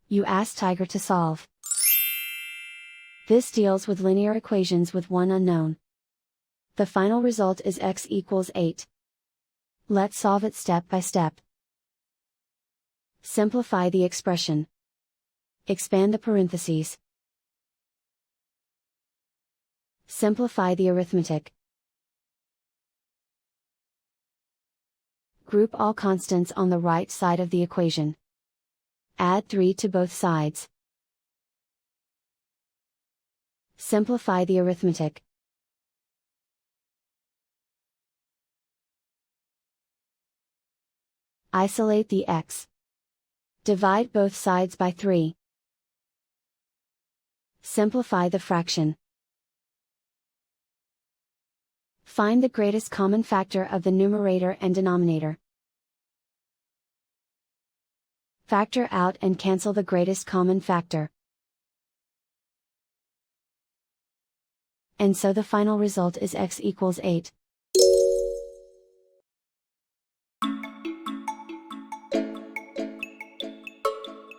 You ask Tiger to solve. This deals with linear equations with one unknown. The final result is x equals 8. Let's solve it step by step. Simplify the expression. Expand the parentheses. Simplify the arithmetic. Group all constants on the right side of the equation. Add 3 to both sides. Simplify the arithmetic. Isolate the x. Divide both sides by 3. Simplify the fraction. Find the greatest common factor of the numerator and denominator. Factor out and cancel the greatest common factor. And so the final result is x equals 8.